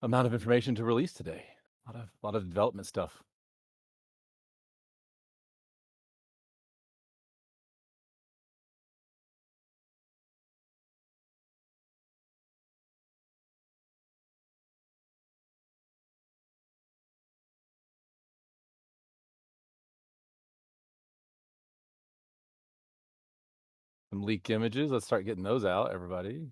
amount of information to release today. A lot of development stuff. Some leaked images. Let's start getting those out, everybody.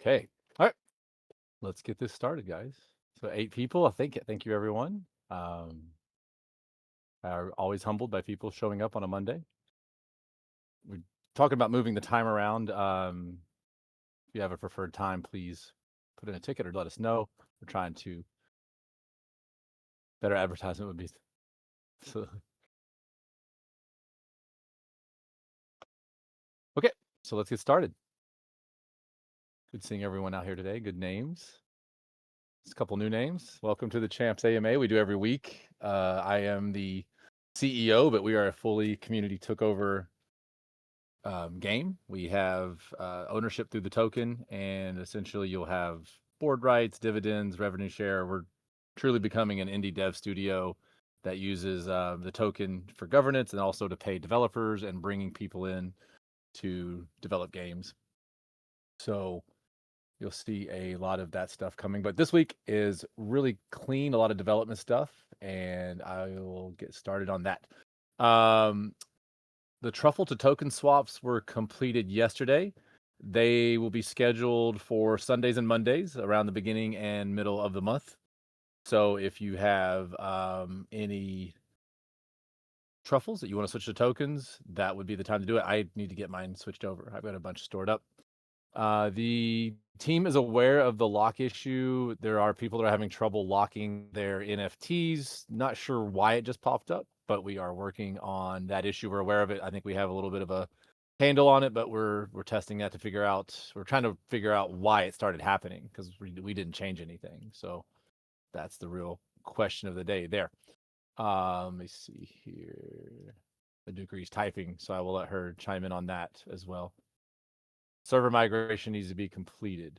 Okay. All right. Let's get this started, guys. So 8 people. Thank you, everyone. Are always humbled by people showing up on a Monday. We're talking about moving the time around. If you have a preferred time, please put in a ticket or let us know. We're trying to better advertisement would be so. Okay, so let's get started. Good seeing everyone out here today. Good names. Just a couple new names. Welcome to the Champs AMA. We do every week. I am the CEO, but we are a fully community took over game. We have ownership through the token, and essentially you'll have board rights, dividends, revenue share. We're truly becoming an indie dev studio that uses the token for governance and also to pay developers and bringing people in to develop games. So you'll see a lot of that stuff coming. But this week is really clean, a lot of development stuff, and I will get started on that. The truffle to token swaps were completed yesterday. They will be scheduled for Sundays and Mondays around the beginning and middle of the month. So if you have any truffles that you want to switch to tokens, that would be the time to do it. I need to get mine switched over. I've got a bunch stored up. The team is aware of the lock issue. There are people that are having trouble locking their NFTs. Not sure why it just popped up, but we are working on that issue. We're aware of it. I think we have a little bit of a handle on it, but we're testing that to figure out. We're trying to figure out why it started happening because we didn't change anything. So that's the real question of the day there. Let me see here. Adukri's typing, so I will let her chime in on that as well. Server migration needs to be completed.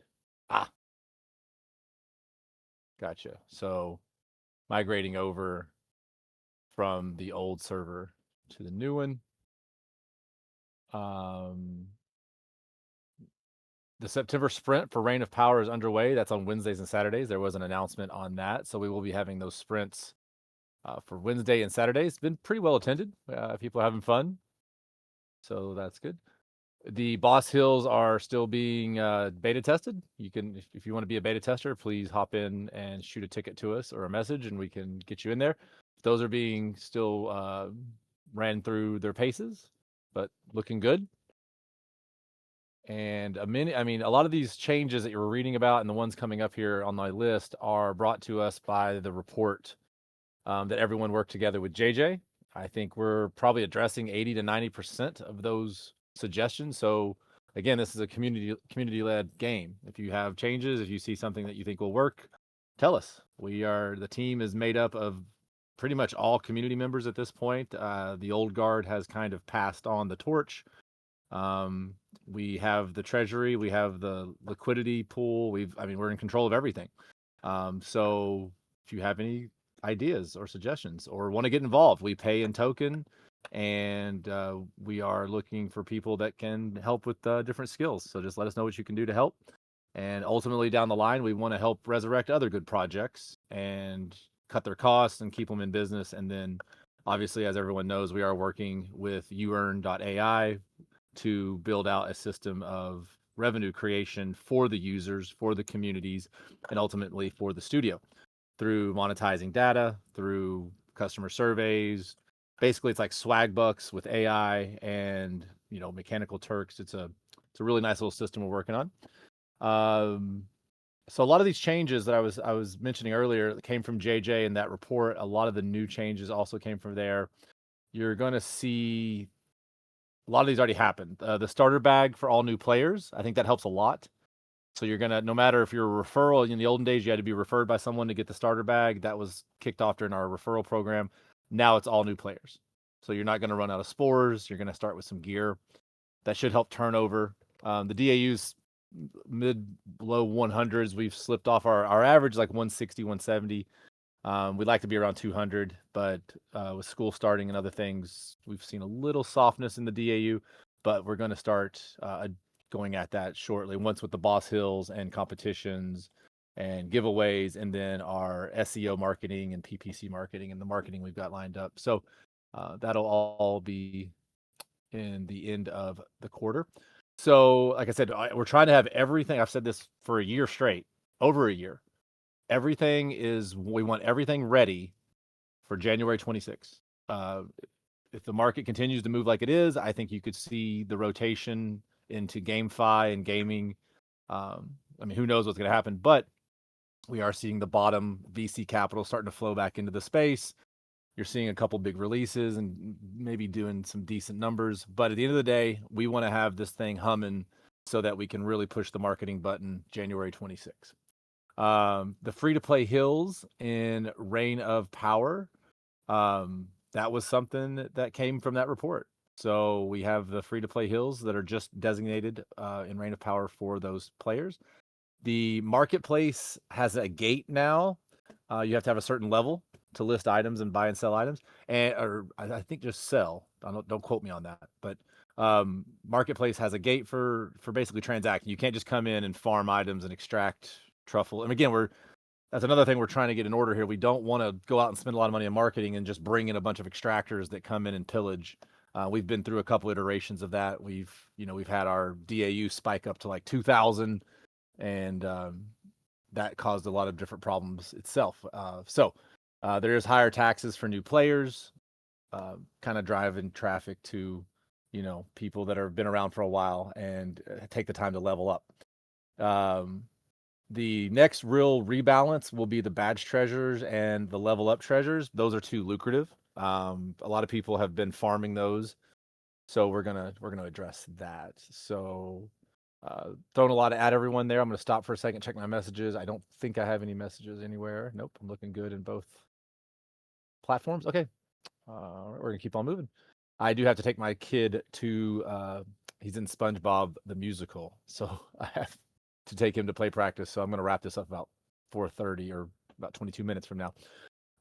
Gotcha. So migrating over from the old server to the new one. The September sprint for Reign of Power is underway. That's on Wednesdays and Saturdays. There was an announcement on that. So we will be having those sprints for Wednesday and Saturday. It's been pretty well attended. People are having fun. So that's good. The boss hills are still being beta tested. You can, if you want to be a beta tester, please hop in and shoot a ticket to us or a message, and we can get you in there. Those are being still ran through their paces, but looking good. And a lot of these changes that you were reading about and the ones coming up here on my list are brought to us by the report that everyone worked together with JJ. I think we're probably addressing 80 to 90% of those suggestions. So again, this is a community-led game. If you have changes, if you see something that you think will work, tell us. The team is made up of pretty much all community members at this point. The old guard has kind of passed on the torch. We have the treasury, we have the liquidity pool. We're in control of everything. So if you have any ideas or suggestions or want to get involved, we pay in token, and we are looking for people that can help with different skills. So just let us know what you can do to help. And ultimately down the line, we want to help resurrect other good projects and cut their costs and keep them in business. And then obviously, as everyone knows, we are working with youearn.ai to build out a system of revenue creation for the users, for the communities, and ultimately for the studio through monetizing data, through customer surveys. Basically, it's like swag bucks with AI and mechanical Turks. It's a really nice little system we're working on. So a lot of these changes that I was mentioning earlier came from JJ in that report. A lot of the new changes also came from there. You're going to see a lot of these already happened. The starter bag for all new players, I think that helps a lot. So you're gonna, no matter if you're a referral, in the olden days you had to be referred by someone to get the starter bag. That was kicked off during our referral program. Now it's all new players. So you're not gonna run out of spores. You're gonna start with some gear. That should help turnover. The DAU's low 100s. We've slipped off our average like 160, 170. We'd like to be around 200, but with school starting and other things, we've seen a little softness in the DAU, but we're going to start going at that shortly, once with the boss hills and competitions and giveaways, and then our SEO marketing and PPC marketing and the marketing we've got lined up. So that'll all be in the end of the quarter. So like I said, we're trying to have everything. I've said this for a year straight, over a year. We want everything ready for January 26th. If the market continues to move like it is, I think you could see the rotation into GameFi and gaming. Who knows what's going to happen, but we are seeing the bottom VC capital starting to flow back into the space. You're seeing a couple big releases and maybe doing some decent numbers. But at the end of the day, we want to have this thing humming so that we can really push the marketing button January 26th. The free-to-play hills in Reign of Power, that was something that came from that report. So we have the free-to-play hills that are just designated in Reign of Power for those players. The marketplace has a gate now. You have to have a certain level to list items and buy and sell items, or I think just sell. Don't quote me on that, but marketplace has a gate for basically transacting. You can't just come in and farm items and extract truffle. And again, that's another thing we're trying to get in order here. We don't want to go out and spend a lot of money on marketing and just bring in a bunch of extractors that come in and pillage. We've been through a couple iterations of that. We've had our DAU spike up to like 2,000, and that caused a lot of different problems itself. So there is higher taxes for new players, kind of driving traffic to people that have been around for a while and take the time to level up. The next real rebalance will be the badge treasures and the level up treasures. Those are too lucrative. A lot of people have been farming those, so we're gonna address that. So throwing a lot at everyone there. I'm gonna stop for a second, check my messages. I don't think I have any messages anywhere. Nope, I'm looking good in both platforms. Okay, we're gonna keep on moving. I do have to take my kid to he's in SpongeBob the musical, so I have to take him to play practice. So I'm going to wrap this up about 4:30 or about 22 minutes from now,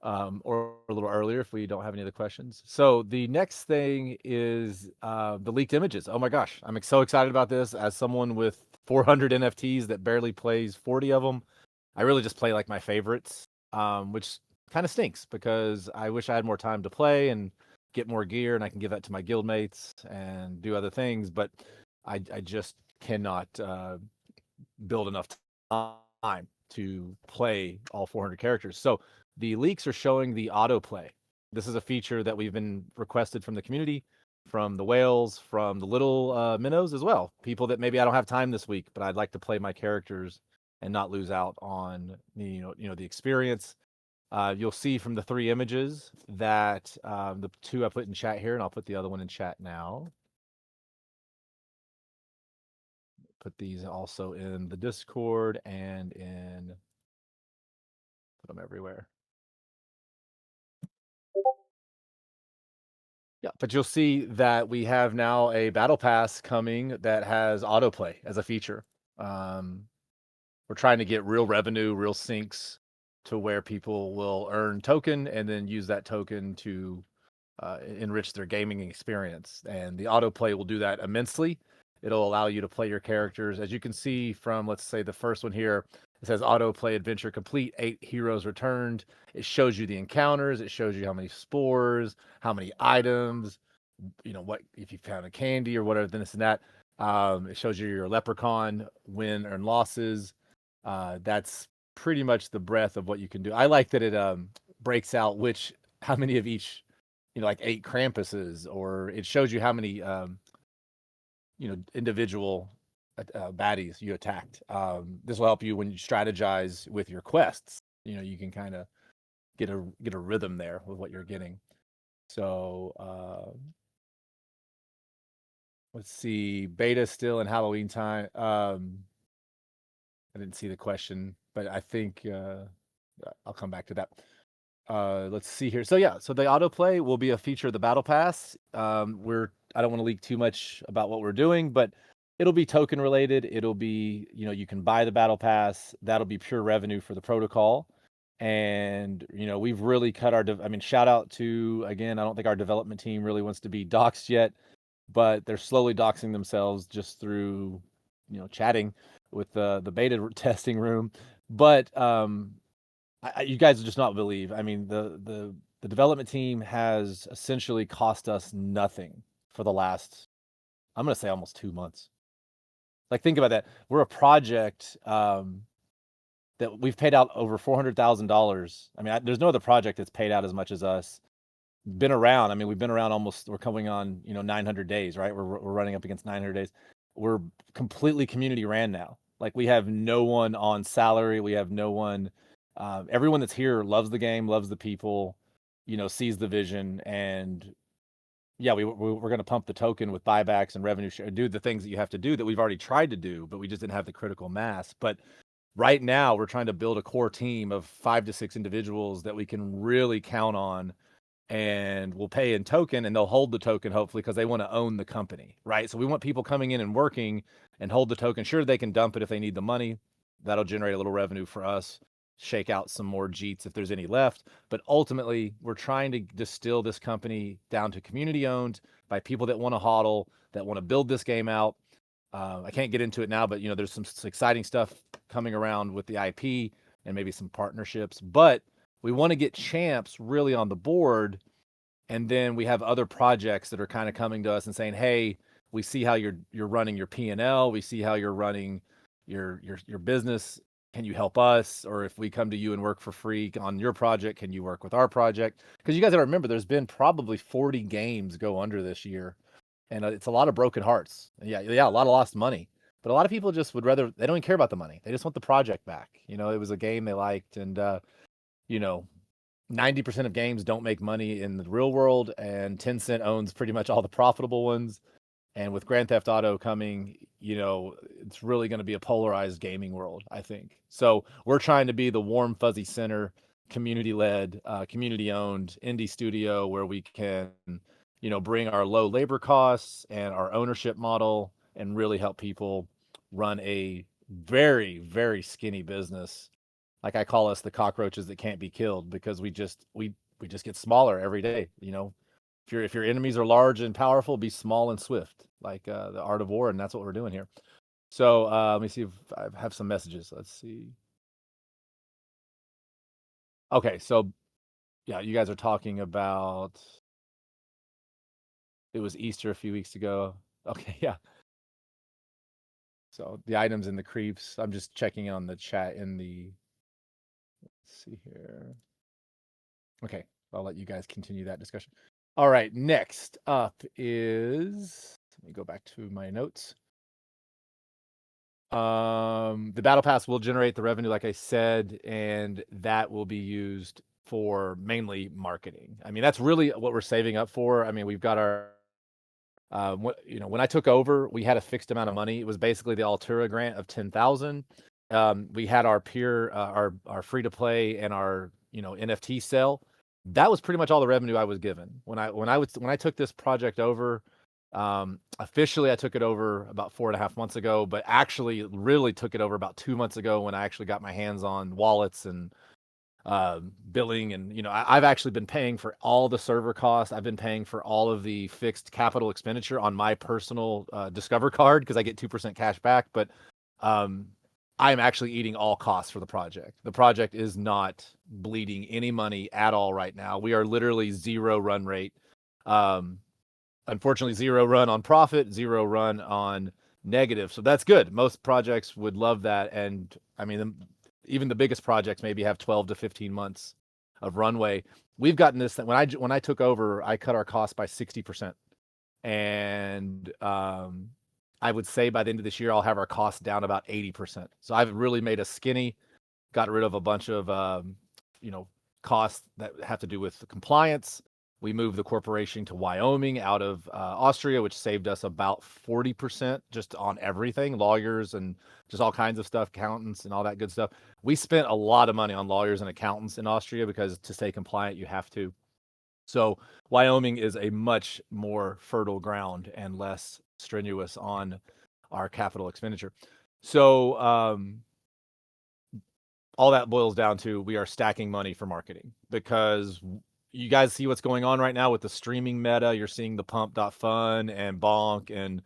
or a little earlier if we don't have any other questions. So the next thing is the leaked images. Oh my gosh, I'm so excited about this. As someone with 400 NFTs that barely plays 40 of them, I really just play like my favorites, which kind of stinks because I wish I had more time to play and get more gear, and I can give that to my guildmates and do other things. But I just cannot build enough time to play all 400 characters. So the leaks are showing the autoplay. This is a feature that we've been requested from the community, from the whales, from the little minnows as well. People that maybe I don't have time this week, but I'd like to play my characters and not lose out on the experience. You'll see from the 3 images that the 2 I put in chat here, and I'll put the other one in chat now. Put these also in the Discord and put them everywhere. Yeah, but you'll see that we have now a battle pass coming that has autoplay as a feature. We're trying to get real revenue, real syncs to where people will earn token and then use that token to enrich their gaming experience. And the autoplay will do that immensely. It'll allow you to play your characters. As you can see from, let's say, the first one here, it says autoplay adventure complete, 8 heroes returned. It shows you the encounters. It shows you how many spores, how many items, what if you found a candy or whatever, this and that. It shows you your leprechaun win and losses. That's pretty much the breadth of what you can do. I like that it breaks out which how many of each, like 8 Krampuses, or it shows you how many, individual baddies you attacked. This will help you when you strategize with your quests. You can kind of get a rhythm there with what you're getting. So let's see, beta still in Halloween time. I didn't see the question, but I think I'll come back to that. Let's see here. So yeah, so the autoplay will be a feature of the battle pass. I don't want to leak too much about what we're doing, but it'll be token related. It'll be, you can buy the battle pass. That'll be pure revenue for the protocol. And we've really cut our shout out to, again, I don't think our development team really wants to be doxxed yet, but they're slowly doxing themselves just through chatting with the beta testing room. But you guys just not believe. I mean, the development team has essentially cost us nothing for the last, I'm going to say, almost 2 months. Like, think about that. We're a project that we've paid out over $400,000. I mean, there's no other project that's paid out as much as us. Been around. I mean, we've been around almost. We're coming on 900 days, right? We're running up against 900 days. We're completely community ran now. Like, we have no one on salary. We have no one. Everyone that's here loves the game, loves the people, sees the vision, and yeah, we're going to pump the token with buybacks and revenue share, do the things that you have to do that we've already tried to do, but we just didn't have the critical mass. But right now, we're trying to build a core team of 5 to 6 individuals that we can really count on, and we'll pay in token, and they'll hold the token, hopefully, because they want to own the company, right? So we want people coming in and working and hold the token. Sure, they can dump it if they need the money. That'll generate a little revenue for us, shake out some more Jeets if there's any left. But ultimately, we're trying to distill this company down to community owned by people that want to hodl, that want to build this game out. I can't get into it now, but there's some exciting stuff coming around with the IP and maybe some partnerships. But we want to get champs really on the board, and then we have other projects that are kind of coming to us and saying, "Hey, we see how you're running your P&L. We see how you're running your business. Can you help us? Or if we come to you and work for free on your project, can you work with our project?" Because you guys got to remember, there's been probably 40 games go under this year, and it's a lot of broken hearts. And yeah, a lot of lost money. But a lot of people just would rather, they don't even care about the money. They just want the project back. It was a game they liked, and 90% of games don't make money in the real world, and Tencent owns pretty much all the profitable ones. And with Grand Theft Auto coming, it's really going to be a polarized gaming world, I think. So we're trying to be the warm, fuzzy center, community-led, community-owned indie studio where we can, bring our low labor costs and our ownership model and really help people run a very, very skinny business. Like, I call us the cockroaches that can't be killed, because we just get smaller every day. If your enemies are large and powerful, be small and swift, like the art of war, and that's what we're doing here. So let me see if I have some messages. Let's see. Okay, so yeah, you guys are talking about, it was Easter a few weeks ago. Okay, yeah. So the items in the creeps. I'm just checking on the chat in the. Let's see here. Okay, I'll let you guys continue that discussion. All right, next up is, let me go back to my notes. The battle pass will generate the revenue, like I said, and that will be used for mainly marketing. I mean, that's really what we're saving up for. I mean, we've got our, when I took over, we had a fixed amount of money. It was basically the Altura grant of 10,000. We had our peer, our free to play and our NFT sale. That was pretty much all the revenue I was given when I took this project over. Officially, I took it over about 4.5 months ago, but actually really took it over about 2 months ago when I actually got my hands on wallets and billing. And I've actually been paying for all the server costs. I've been paying for all of the fixed capital expenditure on my personal Discover card, because I get 2% cash back. But I'm actually eating all costs for the project. The project is not bleeding any money at all right now. We are literally zero run rate. Unfortunately, zero run on profit, zero run on negative. So that's good. Most projects would love that. And I mean, even the biggest projects maybe have 12 to 15 months of runway. We've gotten this thing. When I took over, I cut our costs by 60%. And I would say by the end of this year, I'll have our costs down about 80%. So I've really made us skinny, got rid of a bunch of costs that have to do with compliance. We moved the corporation to Wyoming out of Austria, which saved us about 40% just on everything, lawyers and just all kinds of stuff, accountants and all that good stuff. We spent a lot of money on lawyers and accountants in Austria because to stay compliant, you have to. So Wyoming is a much more fertile ground and less strenuous on our capital expenditure. So all that boils down to we are stacking money for marketing because you guys see what's going on right now with the streaming meta. You're seeing the pump.fun and bonk and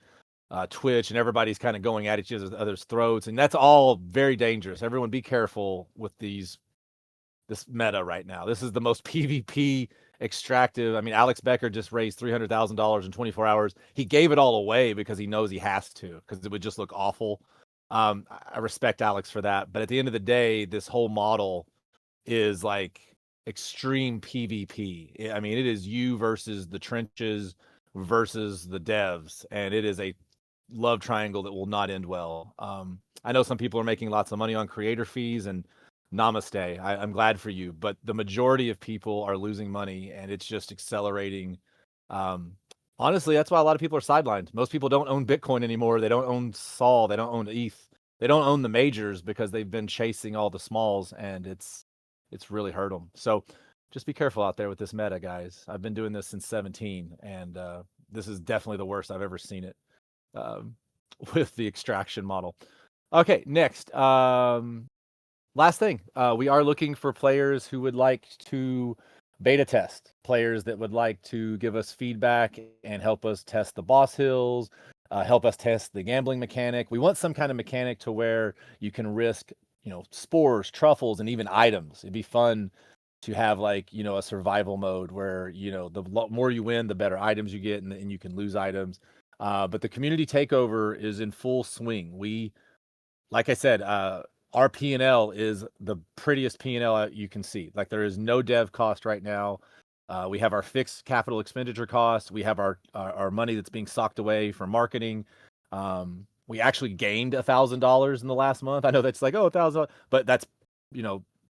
Twitch, and everybody's kind of going at each other's throats. And that's all very dangerous. Everyone be careful with this meta right now. This is the most PvP extractive. I mean, Alex Becker just raised $300,000 in 24 hours. He gave it all away because he knows he has to, because it would just look awful. I respect Alex for that. But at the end of the day, this whole model is like extreme PvP. I mean, it is you versus the trenches versus the devs. And it is a love triangle that will not end well. I know some people are making lots of money on creator fees, and namaste. I'm glad for you. But the majority of people are losing money, and it's just accelerating. Honestly, that's why a lot of people are sidelined. Most people don't own Bitcoin anymore. They don't own Sol. They don't own ETH. They don't own the majors because they've been chasing all the smalls, and it's really hurt them. So just be careful out there with this meta, guys. I've been doing this since 17, and this is definitely the worst I've ever seen it with the extraction model. Okay, next. Last thing, we are looking for players who would like to beta test, players that would like to give us feedback and help us test the boss hills, help us test the gambling mechanic. We want some kind of mechanic to where you can risk, spores, truffles, and even items. It'd be fun to have a survival mode where, the more you win, the better items you get, and you can lose items. But the community takeover is in full swing. Like I said, our P&L is the prettiest P&L you can see. Like, there is no dev cost right now. We have our fixed capital expenditure costs. We have our money that's being socked away for marketing. We actually gained $1,000 in the last month. I know that's like, $1,000, but that's,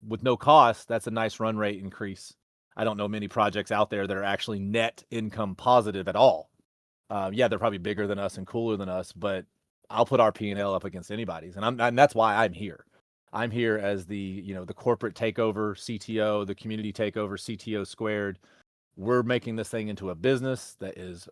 with no cost, that's a nice run rate increase. I don't know many projects out there that are actually net income positive at all. Yeah, they're probably bigger than us and cooler than us, but I'll put our P&L up against anybody's, and that's why I'm here. I'm here as the corporate takeover CTO, the community takeover CTO squared. We're making this thing into a business that is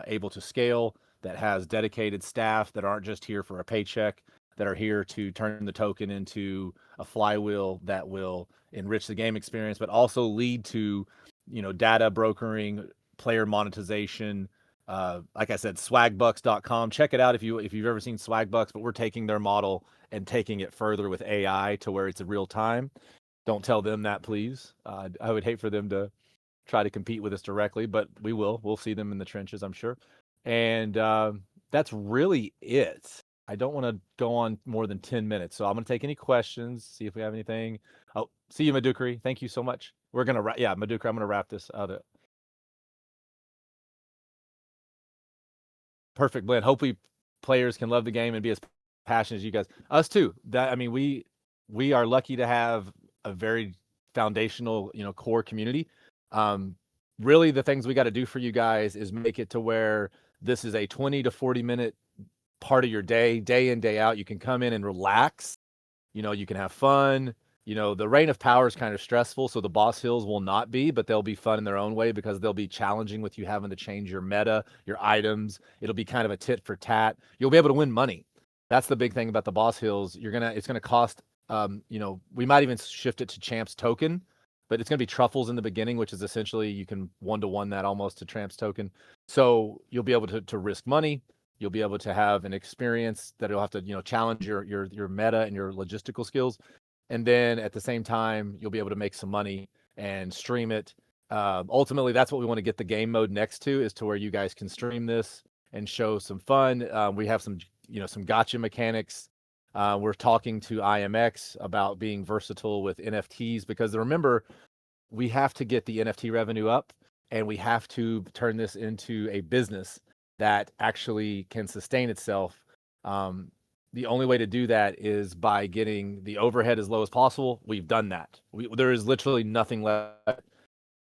able to scale, that has dedicated staff that aren't just here for a paycheck, that are here to turn the token into a flywheel that will enrich the game experience, but also lead to, data brokering, player monetization. Like I said, swagbucks.com. Check it out if you've ever seen Swagbucks, but we're taking their model and taking it further with AI to where it's a real time. Don't tell them that, please. I would hate for them to try to compete with us directly, but we will. We'll see them in the trenches, I'm sure. And that's really it. I don't want to go on more than 10 minutes, so I'm going to take any questions, see if we have anything. Oh, see you, Madukri. Thank you so much. We're going to Madukri, I'm going to wrap this out. Perfect blend. Hopefully players can love the game and be as passionate as you guys. Us too. We are lucky to have a very foundational, core community. Really the things we got to do for you guys is make it to where this is a 20 to 40 minute part of your day in, day out. You can come in and relax. You can have fun. The Reign of Power is kind of stressful, so the boss hills will not be, but they'll be fun in their own way because they'll be challenging with you having to change your meta, your items. It'll be kind of a tit for tat. You'll be able to win money. That's the big thing about the boss hills. It's gonna cost. We might even shift it to Champs token, but it's gonna be truffles in the beginning, which is essentially you can 1-to-1 that almost to Champs token. So you'll be able to risk money. You'll be able to have an experience that you'll have to challenge your meta and your logistical skills. And then at the same time, you'll be able to make some money and stream it. Ultimately, that's what we want to get the game mode next to, is to where you guys can stream this and show some fun. We have some gotcha mechanics. We're talking to IMX about being versatile with NFTs, because remember, we have to get the NFT revenue up, and we have to turn this into a business that actually can sustain itself. The only way to do that is by getting the overhead as low as possible. We've done that. There is literally nothing left.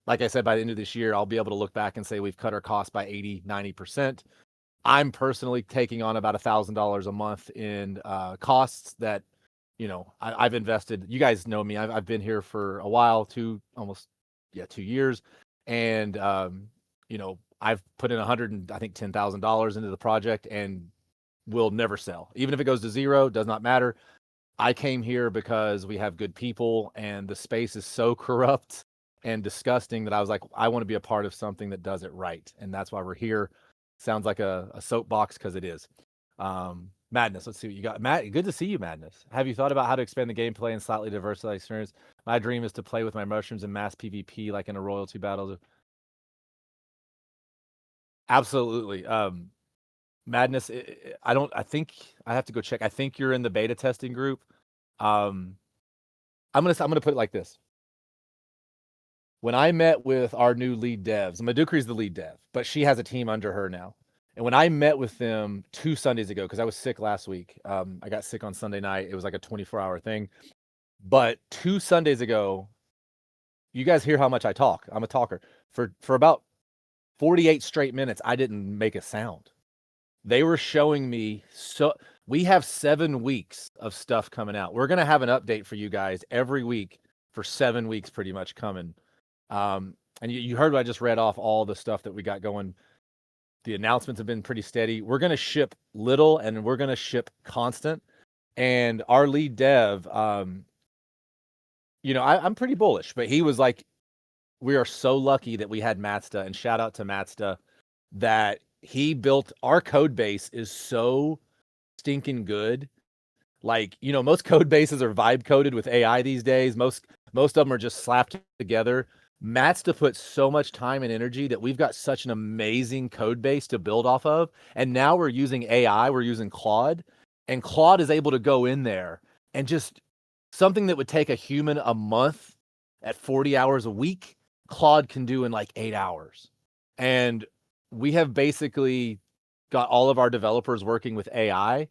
Like I said, by the end of this year, I'll be able to look back and say we've cut our costs by 80, 90%. I'm personally taking on about $1,000 a month in costs that, I've invested. You guys know me. I've been here for a while, 2 years. And, I've put in $10,000 into the project and will never sell. Even if it goes to zero, does not matter. I came here because we have good people and the space is so corrupt and disgusting that I was like, I want to be a part of something that does it right. And that's why we're here. Sounds like a soapbox because it is. Madness, let's see what you got. Matt, good to see you, Madness. Have you thought about how to expand the gameplay and slightly diversify the experience? My dream is to play with my mushrooms in mass PvP like in a royalty battle. Absolutely. Madness, I think I have to go check. I think you're in the beta testing group. I'm gonna put it like this. When I met with our new lead devs, Madukri's the lead dev, but she has a team under her now. And when I met with them 2 Sundays ago, because I was sick last week, I got sick on Sunday night. It was like a 24-hour thing. But 2 Sundays ago, you guys hear how much I talk. I'm a talker. For about 48 straight minutes, I didn't make a sound. They were showing me, so we have 7 weeks of stuff coming out. We're going to have an update for you guys every week for 7 weeks pretty much coming. And you heard what I just read off, all the stuff that we got going. The announcements have been pretty steady. We're going to ship little and we're going to ship constant. And our lead dev, I'm pretty bullish, but he was like, we are so lucky that we had Matsta, and shout out to Matsta, that he built our code base is so stinking good. Like, most code bases are vibe coded with AI these days. Most of them are just slapped together. Matsta put so much time and energy that we've got such an amazing code base to build off of. And now we're using AI, we're using Claude, and Claude is able to go in there and just something that would take a human a month at 40 hours a week, Claude can do in like 8 hours. And we have basically got all of our developers working with AI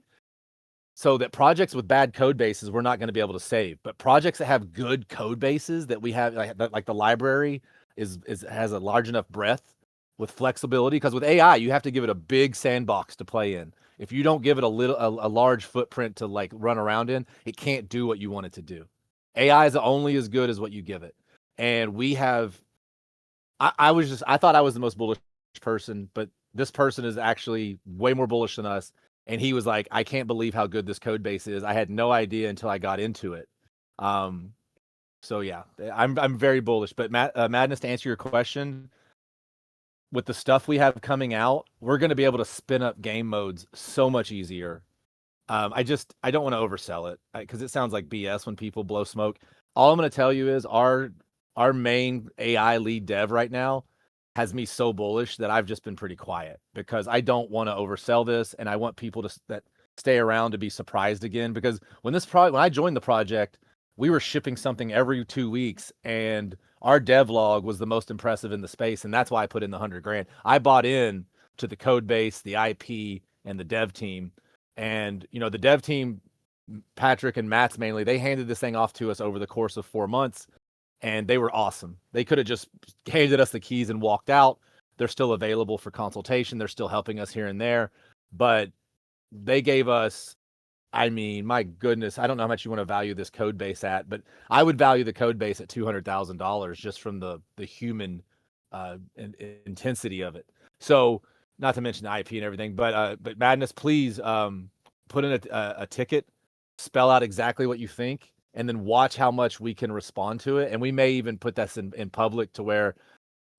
so that projects with bad code bases, we're not going to be able to save. But projects that have good code bases that we have, like the library has a large enough breadth with flexibility, because with AI, you have to give it a big sandbox to play in. If you don't give it a large footprint to like run around in, it can't do what you want it to do. AI is only as good as what you give it. And we have, I thought I was the most bullish person, but this person is actually way more bullish than us. And he was like, I can't believe how good this code base is. I had no idea until I got into it. So yeah, I'm very bullish. But Madness, to answer your question, with the stuff we have coming out, we're going to be able to spin up game modes so much easier. I don't want to oversell it because it sounds like BS when people blow smoke. All I'm going to tell you is our main AI lead dev right now has me so bullish that I've just been pretty quiet because I don't want to oversell this, and I want people that stay around to be surprised again. Because when I joined the project, we were shipping something every 2 weeks, and our devlog was the most impressive in the space, and that's why I put in the $100,000. I bought in to the code base, the IP, and the dev team. And the dev team, Patrick and Matt's mainly, they handed this thing off to us over the course of 4 months. And they were awesome. They could have just handed us the keys and walked out. They're still available for consultation. They're still helping us here and there. But they gave us, my goodness, I don't know how much you want to value this code base at, but I would value the code base at $200,000 just from the human intensity of it. So, not to mention the IP and everything, but Madness, please put in a ticket, spell out exactly what you think, and then watch how much we can respond to it. And we may even put this in public to where,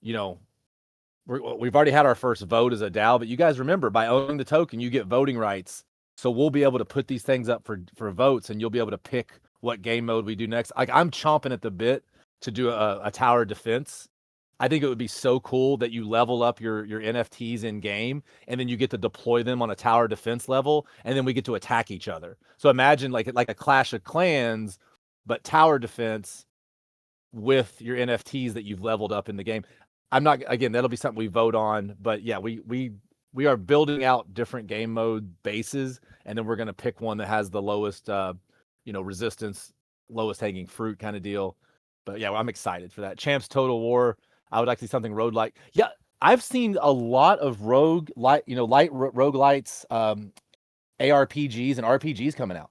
we've already had our first vote as a DAO, but you guys remember, by owning the token, you get voting rights. So we'll be able to put these things up for votes, and you'll be able to pick what game mode we do next. Like, I'm chomping at the bit to do a tower defense. I think it would be so cool that you level up your NFTs in game, and then you get to deploy them on a tower defense level, and then we get to attack each other. So imagine like a Clash of Clans, but tower defense with your NFTs that you've leveled up in the game. I'm not, again, that'll be something we vote on, but yeah, we are building out different game mode bases, and then we're going to pick one that has the lowest, resistance, lowest hanging fruit kind of deal. But yeah, I'm excited for that. Champs Total War. I would like to see something road like. Yeah, I've seen a lot of light roguelites, ARPGs and RPGs coming out.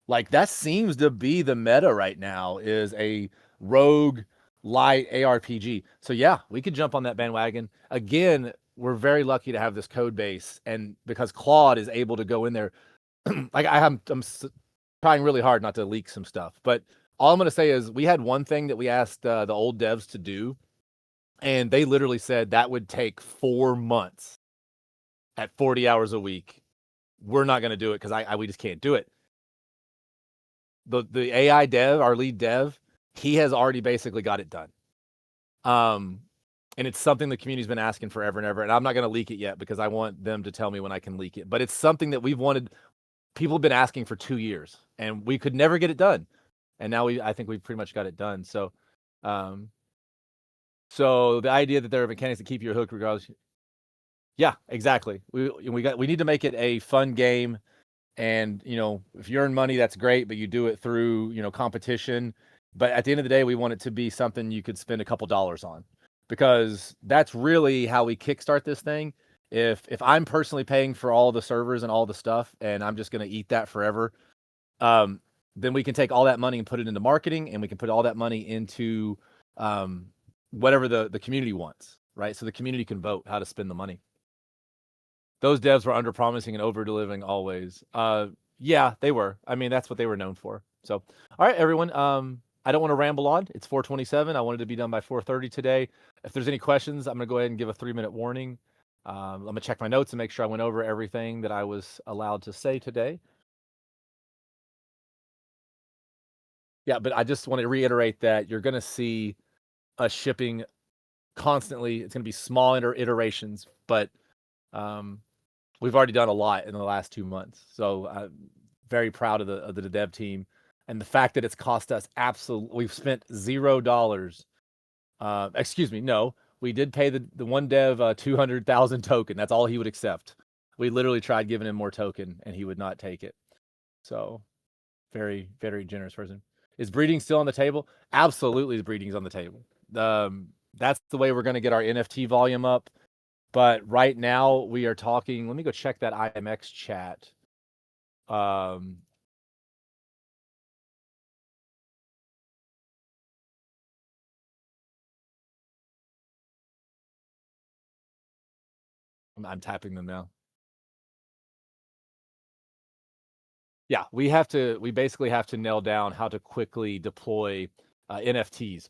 Like that seems to be the meta right now, is a rogue light ARPG. So yeah, we could jump on that bandwagon. Again, we're very lucky to have this code base, and because Claude is able to go in there, like I'm trying really hard not to leak some stuff, but all I'm going to say is we had one thing that we asked the old devs to do, and they literally said that would take 4 months at 40 hours a week. We're not going to do it because we just can't do it. The AI dev, our lead dev, he has already basically got it done. And it's something the community's been asking forever and ever. And I'm not going to leak it yet because I want them to tell me when I can leak it. But it's something that we've wanted. People have been asking for 2 years, and we could never get it done. And now I think we've pretty much got it done. So, so the idea that there are mechanics that keep you hooked regardless. Yeah, exactly. We need to make it a fun game. And, if you earn money, that's great, but you do it through, competition. But at the end of the day, we want it to be something you could spend a couple dollars on, because that's really how we kickstart this thing. If I'm personally paying for all the servers and all the stuff, and I'm just going to eat that forever, then we can take all that money and put it into marketing, and we can put all that money into whatever the community wants, right? So the community can vote how to spend the money. Those devs were under promising and over delivering always. Yeah, they were. I mean, that's what they were known for. So, all right, everyone. I don't want to ramble on. It's 4:27. I wanted to be done by 4:30 today. If there's any questions, I'm going to go ahead and give a 3-minute warning. I'm going to check my notes and make sure I went over everything that I was allowed to say today. Yeah, but I just want to reiterate that you're going to see us shipping constantly. It's going to be small iterations, but we've already done a lot in the last 2 months. So I'm very proud of the dev team, and the fact that it's cost us we've spent $0. Excuse me, no, we did pay the one dev 200,000 token. That's all he would accept. We literally tried giving him more token, and he would not take it. So very, very generous person. Is breeding still on the table? Absolutely, the breeding's on the table. That's the way we're going to get our NFT volume up. But right now we are talking. Let me go check that IMX chat. I'm tapping them now. Yeah, we basically have to nail down how to quickly deploy NFTs.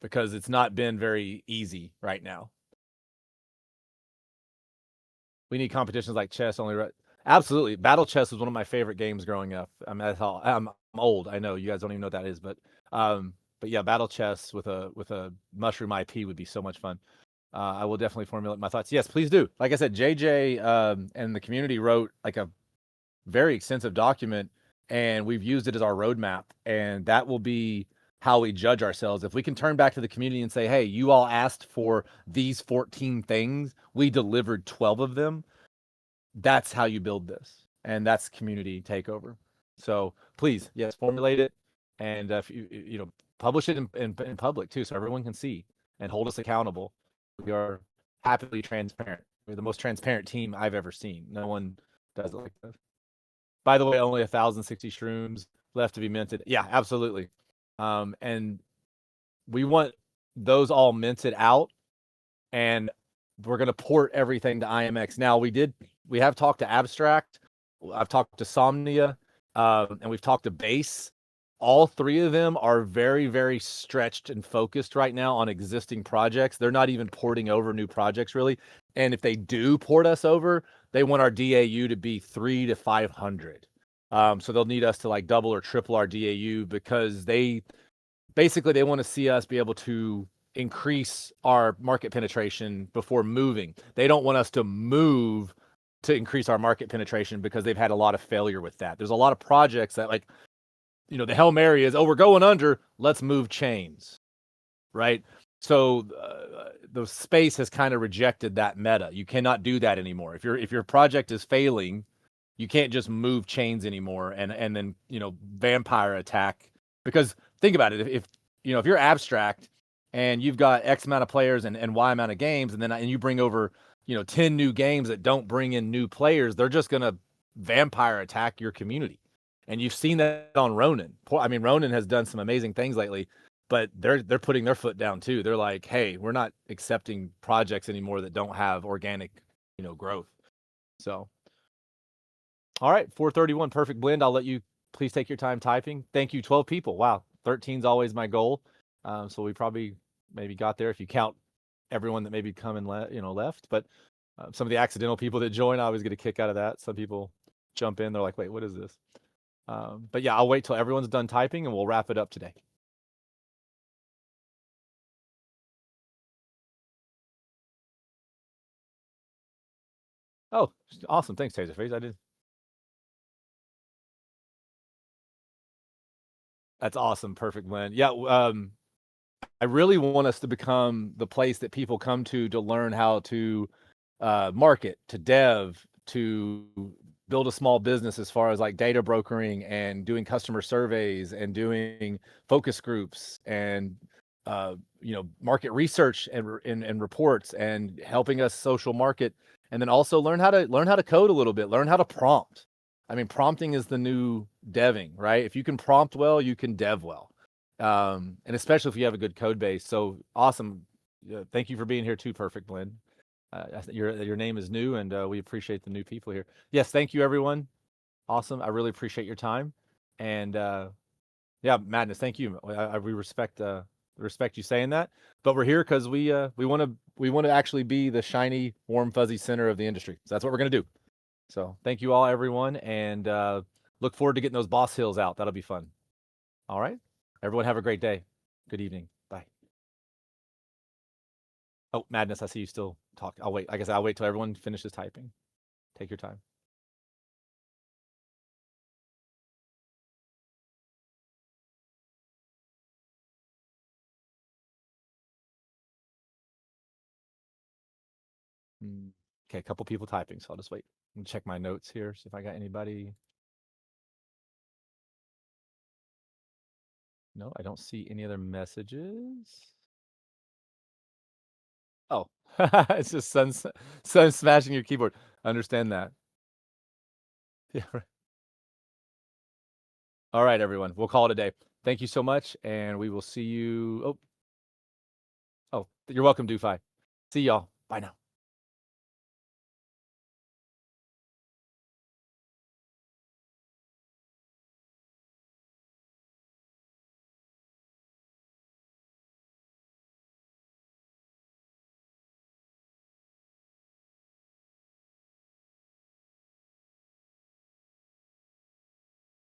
Because it's not been very easy right now. We need competitions like chess only. Absolutely. Battle chess was one of my favorite games growing up. I mean, that's all. I'm old. I know you guys don't even know what that is, but yeah, battle chess with a mushroom IP would be so much fun. I will definitely formulate my thoughts. Yes, please do. Like I said, JJ and the community wrote like a very extensive document, and we've used it as our roadmap, and that will be how we judge ourselves. If we can turn back to the community and say, hey, you all asked for these 14 things, we delivered 12 of them, that's how you build this. And that's community takeover. So please, yes, formulate it, and if you publish it in public too, so everyone can see and hold us accountable. We are happily transparent. We're the most transparent team I've ever seen. No one does it like this. By the way, only 1,060 shrooms left to be minted. Yeah, absolutely. And we want those all minted out, and we're going to port everything to IMX. Now we have talked to Abstract, I've talked to Somnia, and we've talked to Base. All three of them are very, very stretched and focused right now on existing projects. They're not even porting over new projects really. And if they do port us over, they want our DAU to be 300 to 500. So they'll need us to like double or triple our DAU, because they want to see us be able to increase our market penetration before moving. They don't want us to move to increase our market penetration, because they've had a lot of failure with that. There's a lot of projects that, like, the Hail Mary is, oh, we're going under, let's move chains, right? So the space has kind of rejected that meta. You cannot do that anymore. If your project is failing, you can't just move chains anymore and then vampire attack. Because think about it, if you're abstract and you've got X amount of players and Y amount of games, and you bring over 10 new games that don't bring in new players, they're just gonna vampire attack your community. And you've seen that on Ronin. I mean, Ronin has done some amazing things lately, but they're putting their foot down too. They're like, hey, we're not accepting projects anymore that don't have organic growth. So all right, 431, perfect blend. I'll let you please take your time typing. Thank you, 12 people. Wow, 13 is always my goal. So we probably maybe got there if you count everyone that maybe come and left. But some of the accidental people that join, I always get a kick out of that. Some people jump in, they're like, wait, what is this? But yeah, I'll wait till everyone's done typing and we'll wrap it up today. Oh, awesome. Thanks, Taserface. I did. That's awesome. Perfect, Glenn. Yeah. I really want us to become the place that people come to learn how to market, to dev, to build a small business as far as like data brokering and doing customer surveys and doing focus groups and market research and reports and helping us social market, and then also learn how to code a little bit, learn how to prompt. I mean, prompting is the new deving, right? If you can prompt well, you can dev well. And especially if you have a good code base. So awesome. Thank you for being here too, Perfect Blend. Your name is new, and we appreciate the new people here. Yes, thank you, everyone. Awesome. I really appreciate your time. And yeah, Madness, thank you. We respect you saying that. But we're here because we want to actually be the shiny, warm, fuzzy center of the industry. So that's what we're gonna do. So thank you all, everyone, and look forward to getting those boss hills out. That'll be fun. All right. Everyone have a great day. Good evening. Bye. Oh, Madness, I see you still talk. I'll wait. I guess I'll wait till everyone finishes typing. Take your time. Okay, a couple people typing, so I'll just wait and check my notes here, see if I got anybody. No, I don't see any other messages. Oh, it's just sun smashing your keyboard. I understand that. Yeah. All right, everyone. We'll call it a day. Thank you so much, and we will see you. Oh, you're welcome, DoFi. See y'all. Bye now.